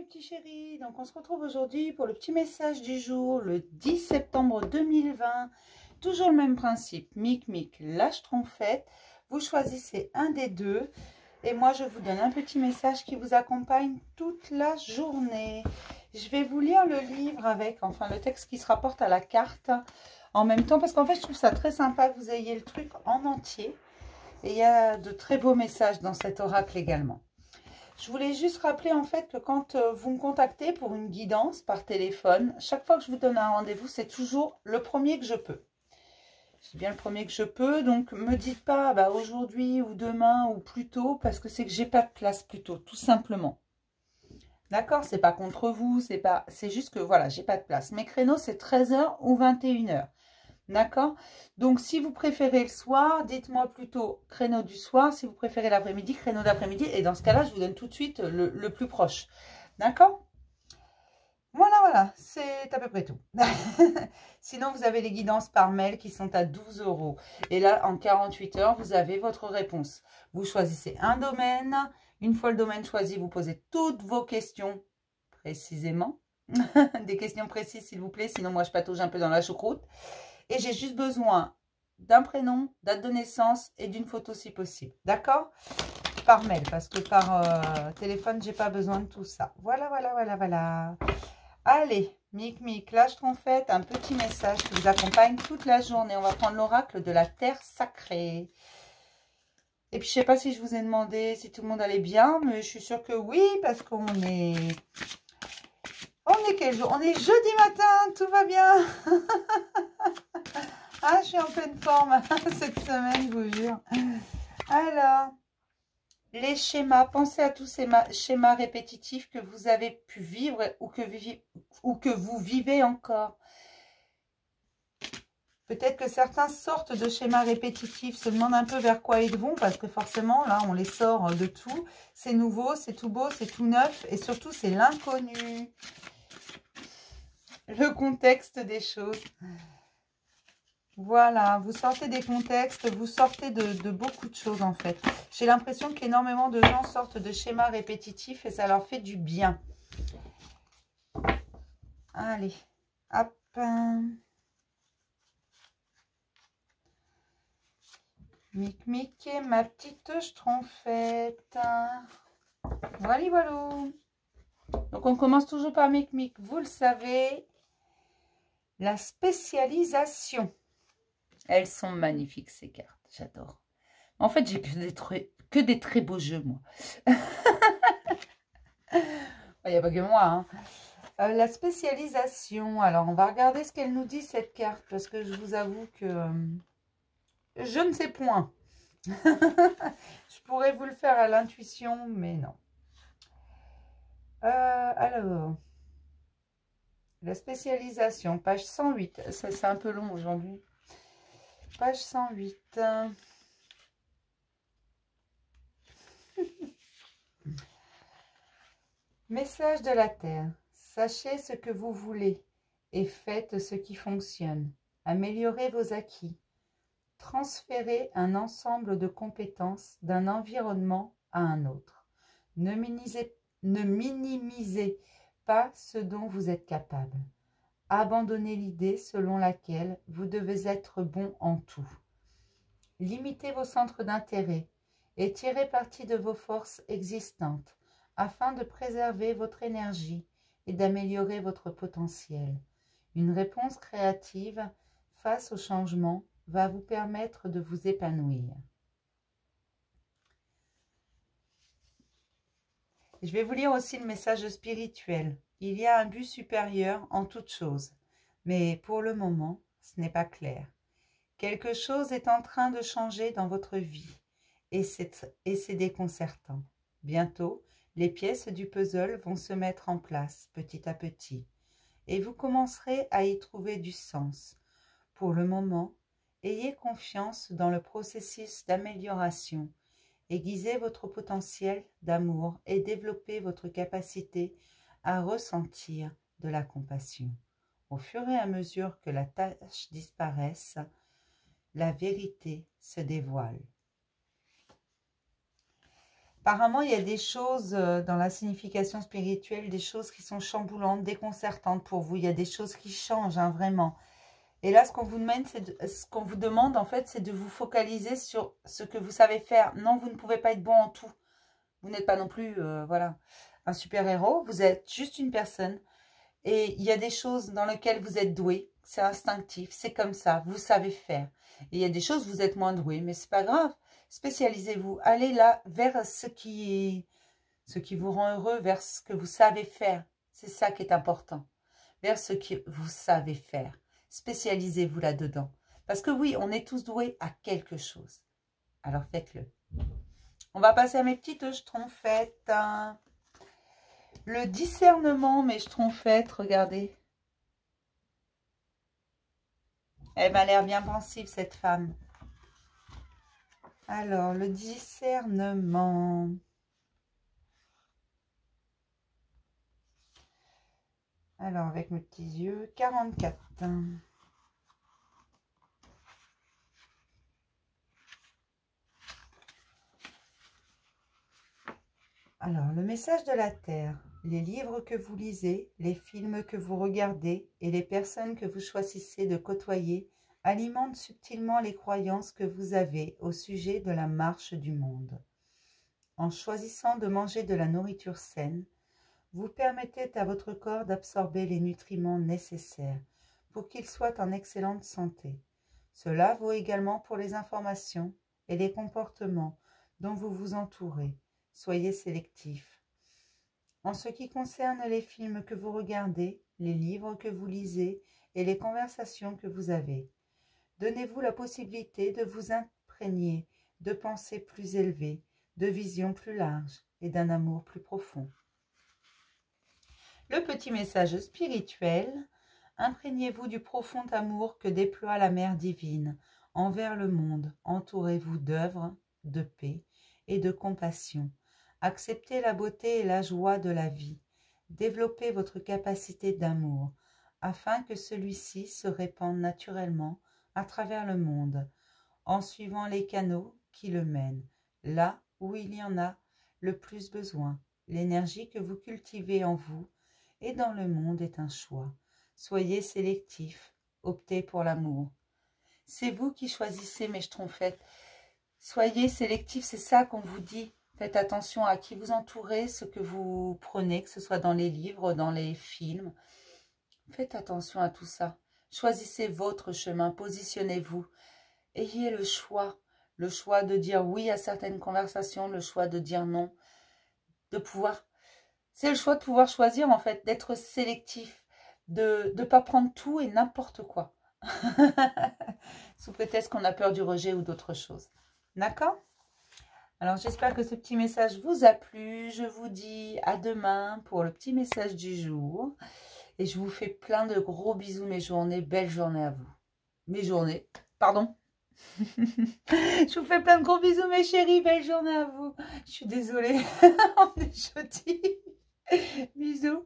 petits chéris, donc on se retrouve aujourd'hui pour le petit message du jour, le 10 septembre 2020. Toujours le même principe, Mic, lâche trompette. Vous choisissez un des deux et moi je vous donne un petit message qui vous accompagne toute la journée. Je vais vous lire le livre avec, enfin le texte qui se rapporte à la carte en même temps, parce qu'en fait je trouve ça très sympa que vous ayez le truc en entier. Et il y a de très beaux messages dans cet oracle également. Je voulais juste rappeler en fait que quand vous me contactez pour une guidance par téléphone, chaque fois que je vous donne un rendez-vous, c'est toujours le premier que je peux. Je dis bien le premier que je peux, donc me dites pas bah, aujourd'hui ou demain ou plus tôt, parce que c'est que j'ai pas de place plus tôt, tout simplement. D'accord, c'est pas contre vous, c'est juste que voilà, j'ai pas de place. Mes créneaux c'est 13 h ou 21 h. D'accord? Donc, si vous préférez le soir, dites-moi plutôt créneau du soir. Si vous préférez l'après-midi, créneau d'après-midi. Et dans ce cas-là, je vous donne tout de suite le plus proche. D'accord? Voilà, c'est à peu près tout. Sinon, vous avez les guidances par mail qui sont à 12 €. Et là, en 48 heures, vous avez votre réponse. Vous choisissez un domaine. Une fois le domaine choisi, vous posez toutes vos questions précisément. Des questions précises, s'il vous plaît. Sinon, moi, je patauge un peu dans la choucroute. Et j'ai juste besoin d'un prénom, date de naissance et d'une photo si possible. D'accord? Par mail, parce que par téléphone, j'ai pas besoin de tout ça. Voilà. Allez, Mic, lâche trompette, un petit message qui vous accompagne toute la journée. On va prendre l'oracle de la terre sacrée. Et puis, je sais pas si je vous ai demandé si tout le monde allait bien, mais je suis sûre que oui, parce qu'on est... On est quel jour? On est jeudi matin, tout va bien. Ah, je suis en pleine forme cette semaine, je vous jure. Alors, les schémas. Pensez à tous ces schémas répétitifs que vous avez pu vivre ou que vous vivez encore. Peut-être que certains sortent de schémas répétitifs, se demandent un peu vers quoi ils vont, parce que forcément, là, on les sort de tout. C'est nouveau, c'est tout beau, c'est tout neuf, et surtout, c'est l'inconnu. Le contexte des choses. Voilà, vous sortez des contextes, vous sortez de beaucoup de choses en fait. J'ai l'impression qu'énormément de gens sortent de schémas répétitifs et ça leur fait du bien. Allez, hop. Mic, ma petite schtroumpfette. Voilà. Donc on commence toujours par Mic, vous le savez. La spécialisation. Elles sont magnifiques ces cartes, j'adore. En fait, j'ai que des très beaux jeux, moi. Il n'y a pas que moi. Hein. La spécialisation. Alors, on va regarder ce qu'elle nous dit, cette carte. Parce que je vous avoue que je ne sais point. Je pourrais vous le faire à l'intuition, mais non. Alors, la spécialisation, page 108. C'est un peu long aujourd'hui. Page 108. Message de la Terre. Sachez ce que vous voulez et faites ce qui fonctionne. Améliorez vos acquis. Transférez un ensemble de compétences d'un environnement à un autre. Ne minimisez pas ce dont vous êtes capable. Abandonnez l'idée selon laquelle vous devez être bon en tout. Limitez vos centres d'intérêt et tirez parti de vos forces existantes afin de préserver votre énergie et d'améliorer votre potentiel. Une réponse créative face au changement va vous permettre de vous épanouir. Je vais vous lire aussi le message spirituel. Il y a un but supérieur en toute chose, mais pour le moment, ce n'est pas clair. Quelque chose est en train de changer dans votre vie et c'est déconcertant. Bientôt, les pièces du puzzle vont se mettre en place petit à petit et vous commencerez à y trouver du sens. Pour le moment, ayez confiance dans le processus d'amélioration, aiguisez votre potentiel d'amour et développez votre capacité à ressentir de la compassion. Au fur et à mesure que la tâche disparaisse, la vérité se dévoile. Apparemment, il y a des choses dans la signification spirituelle, des choses qui sont chamboulantes, déconcertantes pour vous. Il y a des choses qui changent, hein, vraiment. Et là, ce qu'on vous demande, en fait, c'est de vous focaliser sur ce que vous savez faire. Non, vous ne pouvez pas être bon en tout. Vous n'êtes pas non plus, voilà, un super-héros. Vous êtes juste une personne. Et il y a des choses dans lesquelles vous êtes doué. C'est instinctif, c'est comme ça, vous savez faire. Et il y a des choses où vous êtes moins doué, mais c'est pas grave. Spécialisez-vous. Allez là vers ce qui vous rend heureux, vers ce que vous savez faire. C'est ça qui est important. Vers ce que vous savez faire. Spécialisez-vous là-dedans. Parce que oui, on est tous doués à quelque chose. Alors faites-le. On va passer à mes petites schtroumpfettes. Le discernement, mes schtroumpfettes, regardez. Elle m'a l'air bien pensive, cette femme. Alors, le discernement. Alors, avec mes petits yeux, 44. Alors, le message de la Terre. Les livres que vous lisez, les films que vous regardez et les personnes que vous choisissez de côtoyer alimentent subtilement les croyances que vous avez au sujet de la marche du monde. En choisissant de manger de la nourriture saine, vous permettez à votre corps d'absorber les nutriments nécessaires pour qu'il soit en excellente santé. Cela vaut également pour les informations et les comportements dont vous vous entourez. Soyez sélectif. En ce qui concerne les films que vous regardez, les livres que vous lisez et les conversations que vous avez, donnez-vous la possibilité de vous imprégner de pensées plus élevées, de visions plus larges et d'un amour plus profond. Le petit message spirituel, imprégnez-vous du profond amour que déploie la Mère divine envers le monde. Entourez-vous d'œuvres, de paix et de compassion. Acceptez la beauté et la joie de la vie. Développez votre capacité d'amour afin que celui-ci se répande naturellement à travers le monde en suivant les canaux qui le mènent, là où il y en a le plus besoin. L'énergie que vous cultivez en vous et dans le monde est un choix. Soyez sélectif, optez pour l'amour. C'est vous qui choisissez, mes schtroumpfettes. Soyez sélectif, c'est ça qu'on vous dit. Faites attention à qui vous entourez, ce que vous prenez, que ce soit dans les livres, dans les films. Faites attention à tout ça. Choisissez votre chemin, positionnez-vous. Ayez le choix de dire oui à certaines conversations, le choix de dire non, de pouvoir... C'est le choix de pouvoir choisir, en fait, d'être sélectif, de ne pas prendre tout et n'importe quoi. Sous prétexte qu'on a peur du rejet ou d'autres choses. D'accord ? Alors, j'espère que ce petit message vous a plu. Je vous dis à demain pour le petit message du jour. Et je vous fais plein de gros bisous, mes journées. Belle journée à vous. Mes journées, pardon. Je vous fais plein de gros bisous, mes chéris. Belle journée à vous. Je suis désolée. On est jeudi. Bisous.